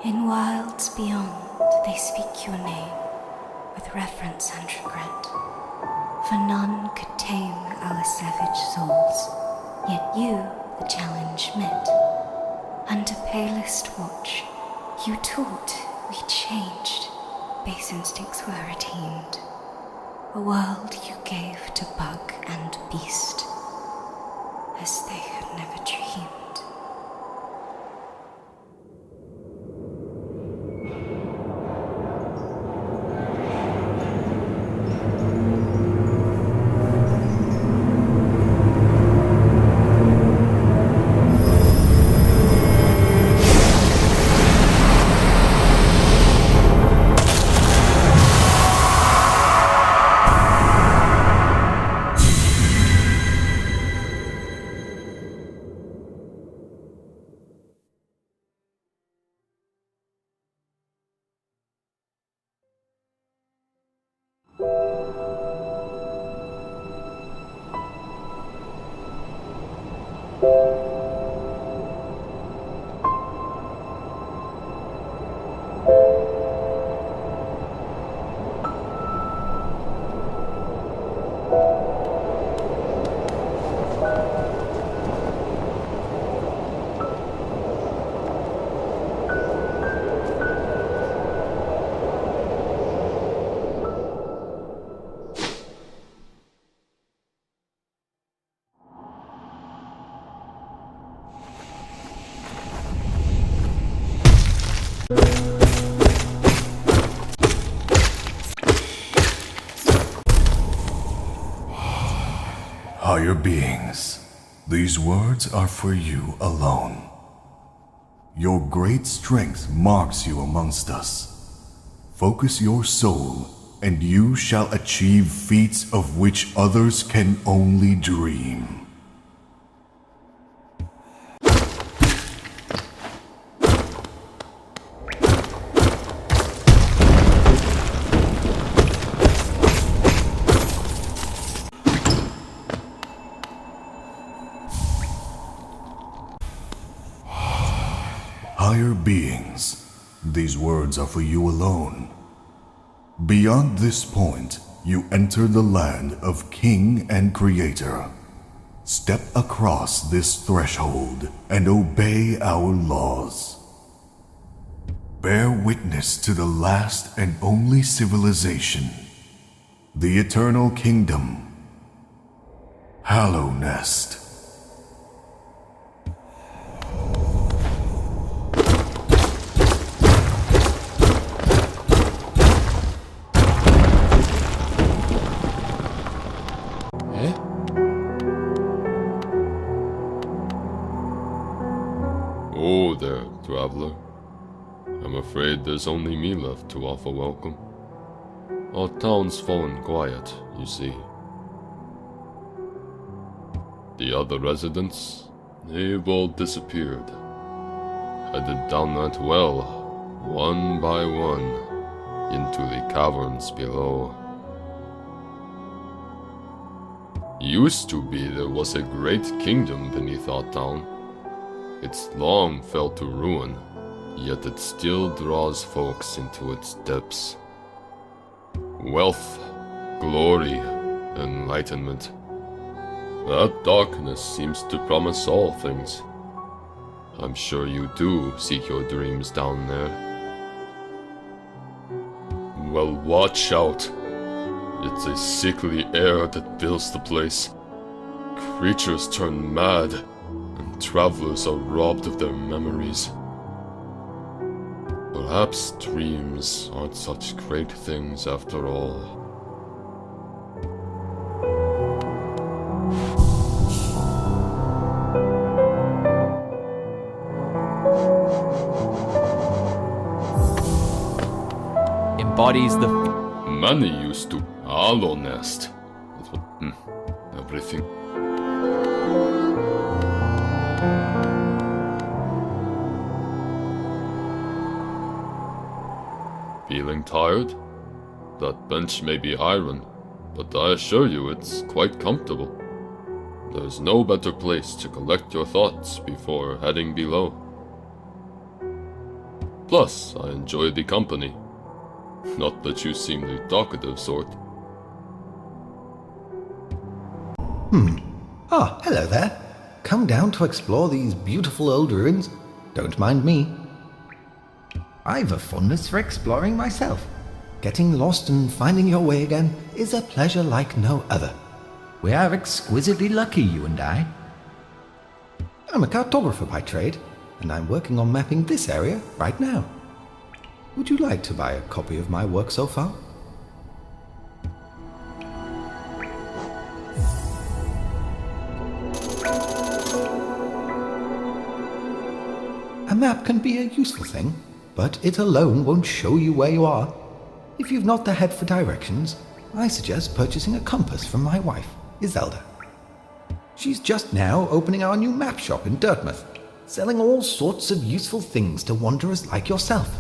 In wilds beyond, they speak your name with reverence and regret. For none could tame our savage souls, yet you the challenge met. Under palest watch, you taught, we changed, base instincts were retained. A world you gave to bug and beast, as they had never dreamed. Higher beings, these words are for you alone. Your great strength marks you amongst us. Focus your soul, and you shall achieve feats of which others can only dream. Higher beings, these words are for you alone. Beyond this point, you enter the land of King and Creator. Step across this threshold and obey our laws. Bear witness to the last and only civilization, the Eternal Kingdom, Hallow Nest. Oh there, traveler. I'm afraid there's only me left to offer welcome. Our town's fallen quiet, you see. The other residents, they've all disappeared. Headed down that well, one by one, into the caverns below. Used to be there was a great kingdom beneath our town. It's long fell to ruin, yet it still draws folks into its depths. Wealth, glory, enlightenment. That darkness seems to promise all things. I'm sure you do seek your dreams down there. Well, watch out. It's a sickly air that fills the place. Creatures turn mad, and travelers are robbed of their memories. Perhaps dreams aren't such great things after all. Embodies the Many used to Hallow Nest. It was, everything. Feeling tired? That bench may be iron, but I assure you it's quite comfortable. There's no better place to collect your thoughts before heading below. Plus, I enjoy the company. Not that you seem the talkative sort. Ah, hello there. Come down to explore these beautiful old ruins? Don't mind me. I've a fondness for exploring myself. Getting lost and finding your way again is a pleasure like no other. We are exquisitely lucky, you and I. I'm a cartographer by trade, and I'm working on mapping this area right now. Would you like to buy a copy of my work so far? A map can be a useful thing, but it alone won't show you where you are. If you've not the head for directions, I suggest purchasing a compass from my wife, Iselda. She's just now opening our new map shop in Dirtmouth, selling all sorts of useful things to wanderers like yourself.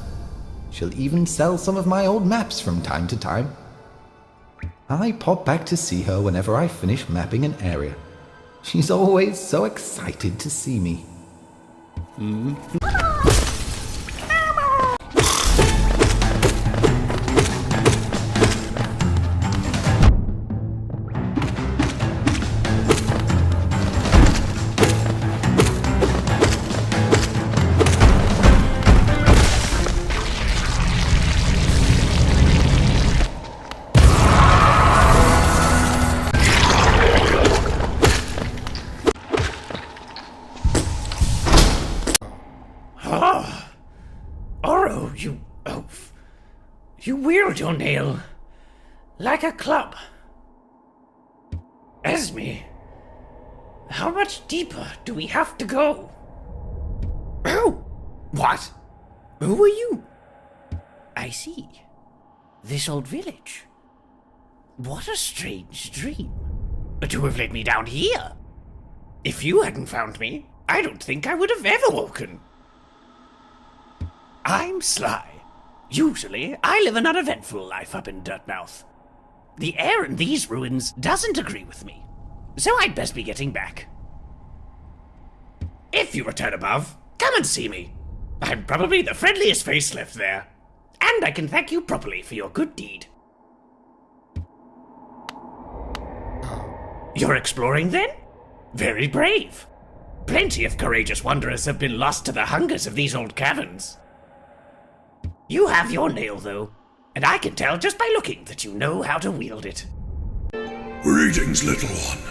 She'll even sell some of my old maps from time to time. I pop back to see her whenever I finish mapping an area. She's always so excited to see me. You wield your nail like a club. Esme, how much deeper do we have to go? Oh, what? Who are you? I see. This old village. What a strange dream. To have led me down here. If you hadn't found me, I don't think I would have ever woken. I'm Sly. Usually, I live an uneventful life up in Dirtmouth. The air in these ruins doesn't agree with me, so I'd best be getting back. If you return above, come and see me. I'm probably the friendliest face left there, and I can thank you properly for your good deed. You're exploring then? Very brave. Plenty of courageous wanderers have been lost to the hungers of these old caverns. You have your nail, though, and I can tell just by looking that you know how to wield it. Greetings, little one.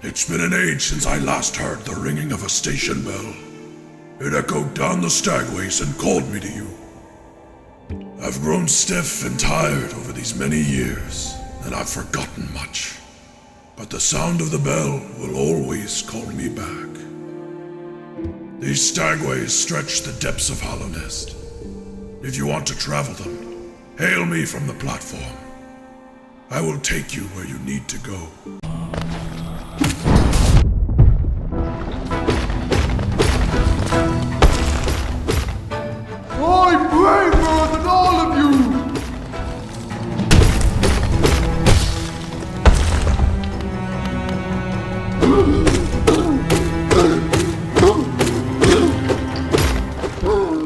It's been an age since I last heard the ringing of a station bell. It echoed down the stagways and called me to you. I've grown stiff and tired over these many years, and I've forgotten much. But the sound of the bell will always call me back. These stagways stretch the depths of Hollownest. If you want to travel them, hail me from the platform. I will take you where you need to go. I'm braver than all of you!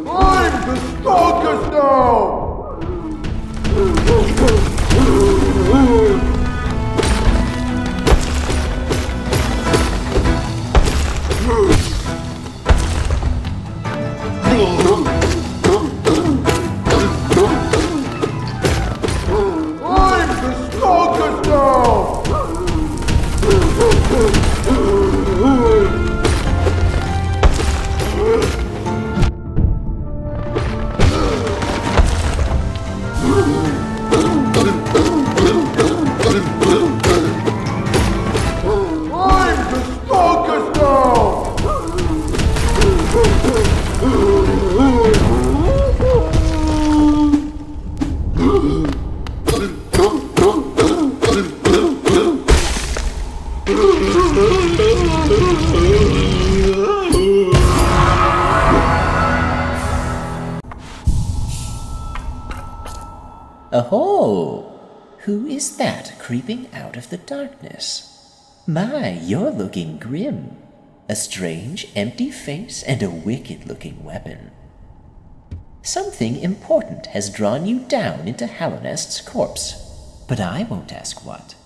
I'm the strongest now! I'm the strongest now! I'm the strongest now! Oh, who is that creeping out of the darkness? My, you're looking grim. A strange, empty face and a wicked-looking weapon. Something important has drawn you down into Halonest's corpse, but I won't ask what.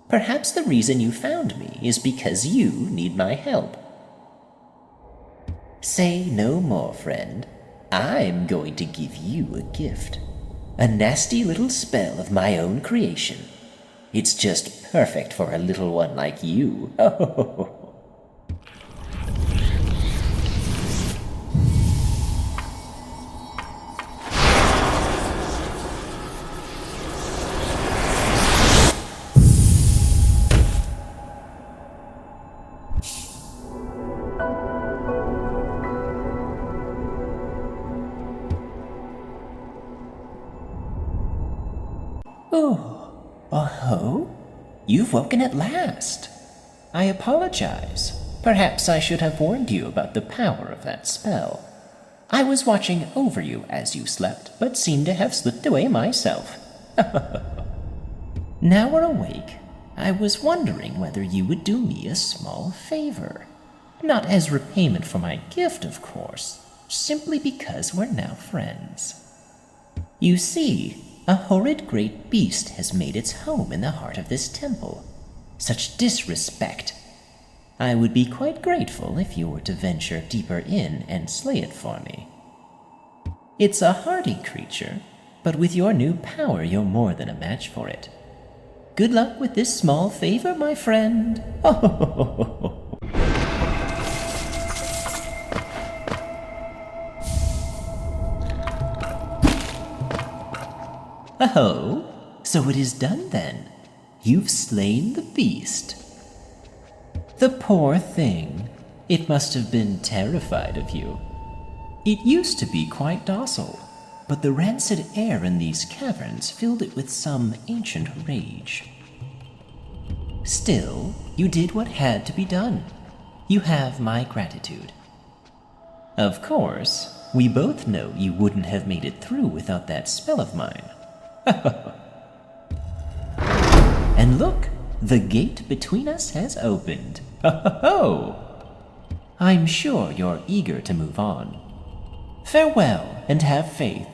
Perhaps the reason you found me is because you need my help. Say no more, friend. I'm going to give you a gift. A nasty little spell of my own creation. It's just perfect for a little one like you. Oh, you've woken at last. I apologize. Perhaps I should have warned you about the power of that spell. I was watching over you as you slept, but seemed to have slipped away myself. Now we're awake. I was wondering whether you would do me a small favor. Not as repayment for my gift, of course, simply because we're now friends. You see, a horrid great beast has made its home in the heart of this temple. Such disrespect. I would be quite grateful if you were to venture deeper in and slay it for me. It's a hardy creature, but with your new power you're more than a match for it. Good luck with this small favor, my friend. Oh, so it is done then. You've slain the beast. The poor thing. It must have been terrified of you. It used to be quite docile, but the rancid air in these caverns filled it with some ancient rage. Still, you did what had to be done. You have my gratitude. Of course, we both know you wouldn't have made it through without that spell of mine. And look, the gate between us has opened. I'm sure you're eager to move on. Farewell and have faith.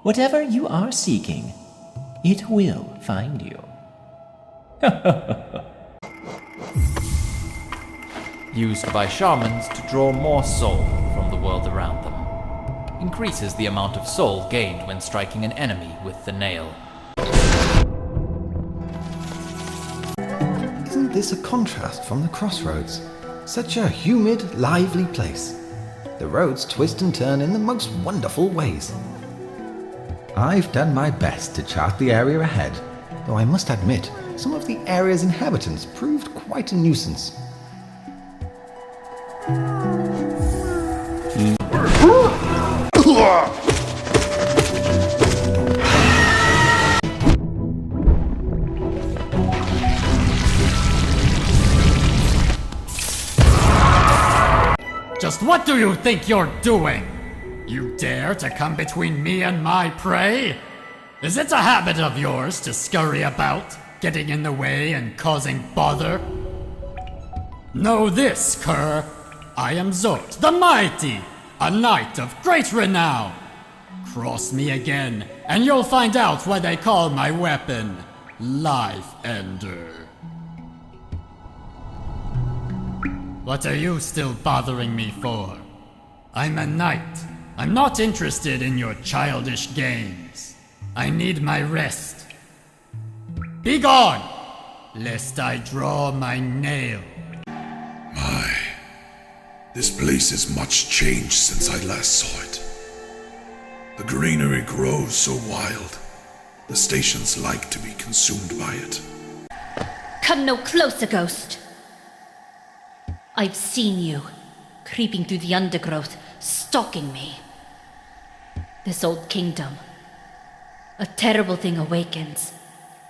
Whatever you are seeking, it will find you. Used by shamans to draw more soul from the world around them. Increases the amount of soul gained when striking an enemy with the nail. Isn't this a contrast from the crossroads? Such a humid, lively place. The roads twist and turn in the most wonderful ways. I've done my best to chart the area ahead. Though I must admit, some of the area's inhabitants proved quite a nuisance. Just what do you think you're doing? You dare to come between me and my prey? Is it a habit of yours to scurry about, getting in the way and causing bother? Know this, cur. I am Zort the Mighty, a knight of great renown. Cross me again, and you'll find out why they call my weapon Life Ender. What are you still bothering me for? I'm a knight. I'm not interested in your childish games. I need my rest. Be gone, lest I draw my nail. My, this place is much changed since I last saw it. The greenery grows so wild. The stations like to be consumed by it. Come no closer, ghost. I've seen you, creeping through the undergrowth, stalking me. This old kingdom. A terrible thing awakens.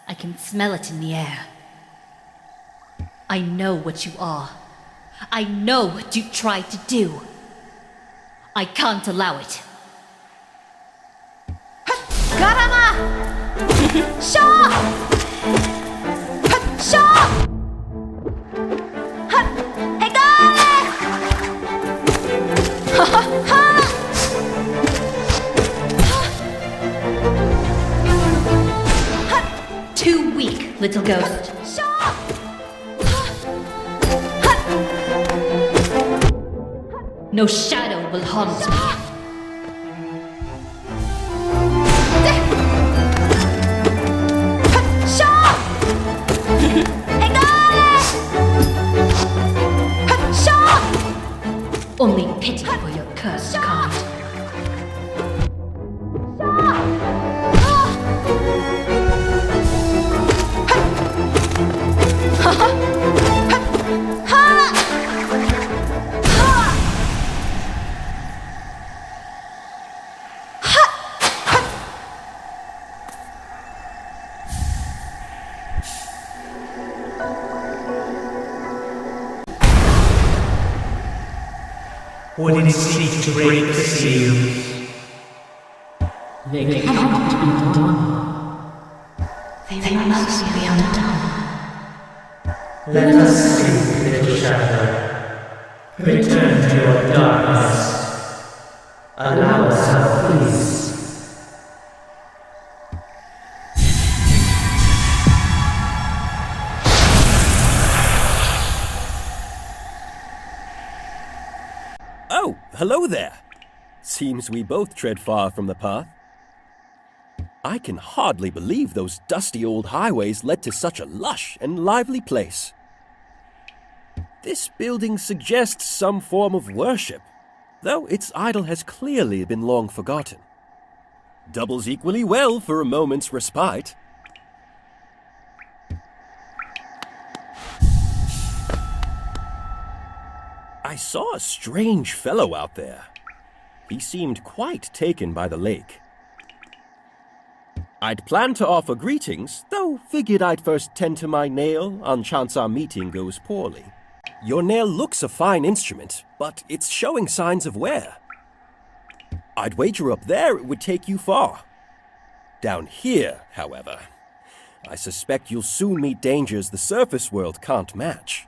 I can smell it in the air. I know what you are. I know what you tried to do. I can't allow it. Garama! Shaw! Shaw! little ghost. No shadow will haunt me. Only pity for your cursed kind. Would it seek to break the seals? They cannot be undone. They must be undone. Let us sleep, little shadow. Return to your darkness. Allow us our peace. Oh, hello there. Seems we both tread far from the path. I can hardly believe those dusty old highways led to such a lush and lively place. This building suggests some form of worship, though its idol has clearly been long forgotten. Doubles equally well for a moment's respite. I saw a strange fellow out there. He seemed quite taken by the lake. I'd planned to offer greetings, though figured I'd first tend to my nail on chance our meeting goes poorly. Your nail looks a fine instrument, but it's showing signs of wear. I'd wager up there it would take you far. Down here, however, I suspect you'll soon meet dangers the surface world can't match.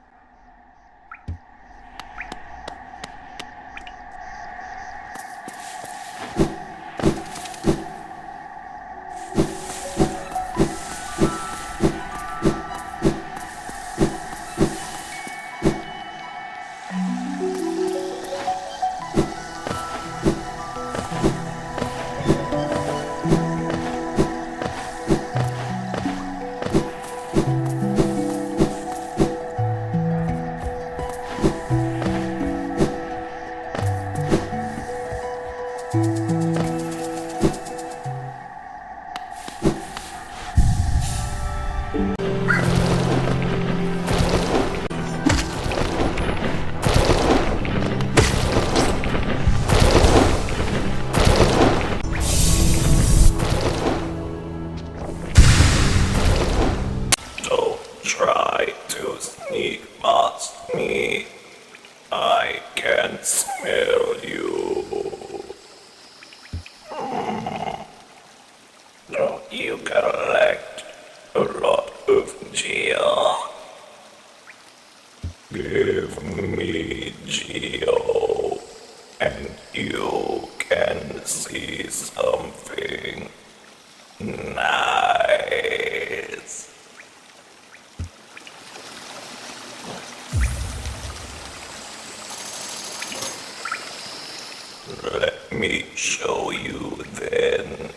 Let me show you then.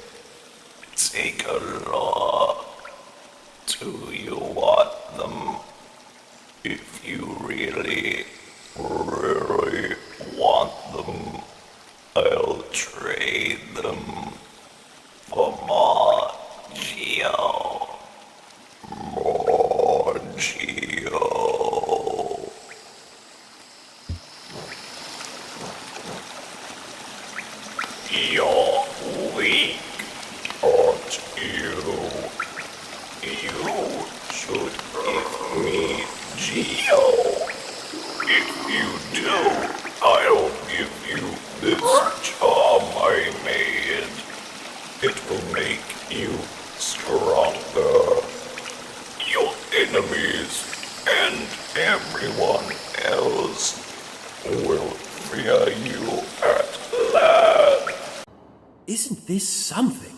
Take a look. Do you want them? If you really, really want them, I'll trade them for more Geo. More Geo. You're weak, aren't you? You should give me Geo. If you do, I'll give you this charm I made. It will make you stronger. Your enemies and everyone else will fear you at last. Isn't this something?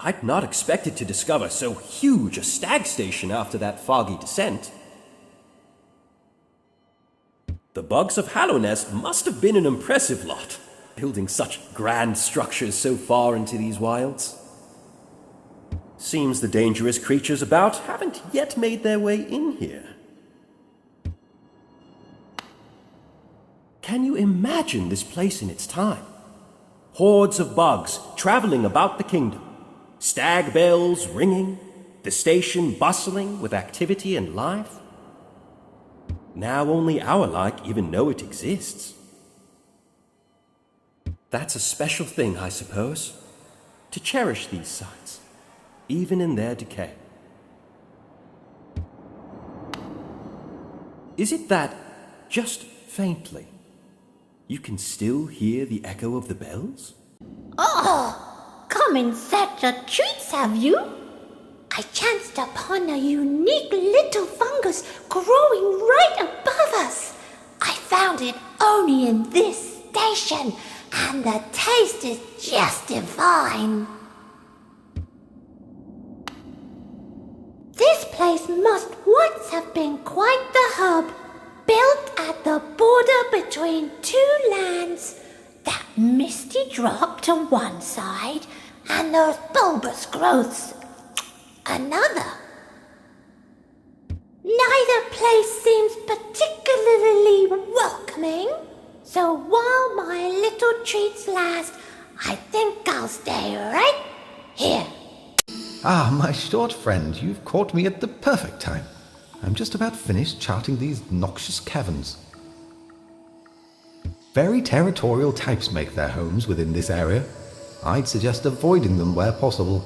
I'd not expected to discover so huge a stag station after that foggy descent. The bugs of Hallownest must have been an impressive lot, building such grand structures so far into these wilds. Seems the dangerous creatures about haven't yet made their way in here. Can you imagine this place in its time? Hordes of bugs traveling about the kingdom, stag bells ringing, the station bustling with activity and life. Now only our like even know it exists. That's a special thing, I suppose, to cherish these sights, even in their decay. Is it that, just faintly, you can still hear the echo of the bells? Oh, come in such a treats, have you? I chanced upon a unique little fungus growing right above us. I found it only in this station, and the taste is just divine. This place must once have been quite the hub, built at the border between two lands. That misty drop to one side, and those bulbous growths another. Neither place seems particularly welcoming, so while my little treats last, I think I'll stay right here. Ah, my short friend, you've caught me at the perfect time. I'm just about finished charting these noxious caverns. Very territorial types make their homes within this area. I'd suggest avoiding them where possible.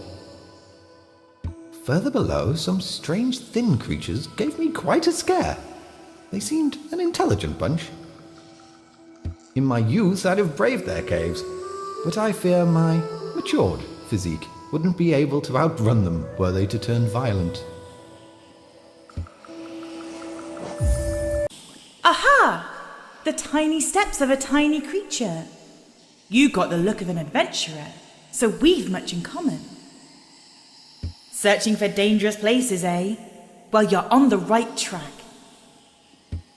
Further below, some strange thin creatures gave me quite a scare. They seemed an intelligent bunch. In my youth, I'd have braved their caves, but I fear my matured physique wouldn't be able to outrun them were they to turn violent. Aha! The tiny steps of a tiny creature. You got the look of an adventurer, so we've much in common. Searching for dangerous places, eh? Well, you're on the right track.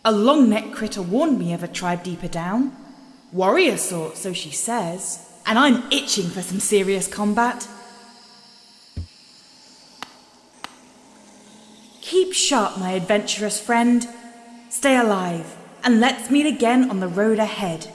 A long-necked critter warned me of a tribe deeper down. Warrior sort, so she says. And I'm itching for some serious combat. Keep sharp, my adventurous friend. Stay alive, and let's meet again on the road ahead.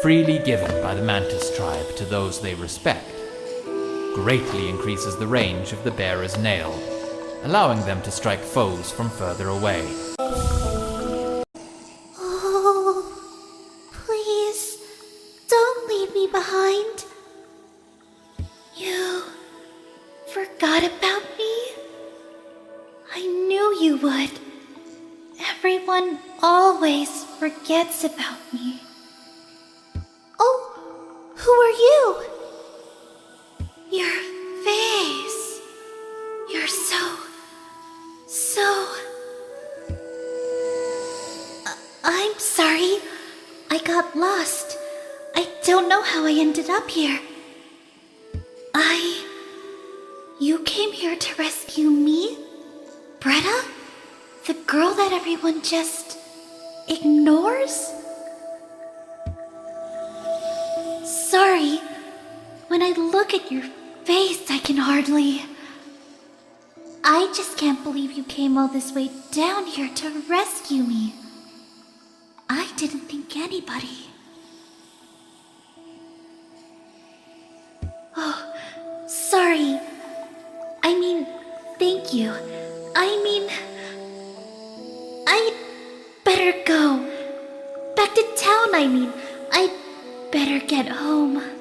Freely given by the Mantis tribe to those they respect, greatly increases the range of the bearer's nail, allowing them to strike foes from further away. Oh, please, don't leave me behind. You forgot about me? I knew you would. Everyone always forgets about me. Oh, who are you? Your face. You're so... I'm sorry. I got lost. I don't know how I ended up here. You came here to rescue me? Bretta? The girl that everyone just ignores? Sorry. When I look at your face, I can hardly... I just can't believe you came all this way down here to rescue me. I didn't think anybody. Oh, sorry. I mean, thank you. I better go. Back to town, I mean. I better get home.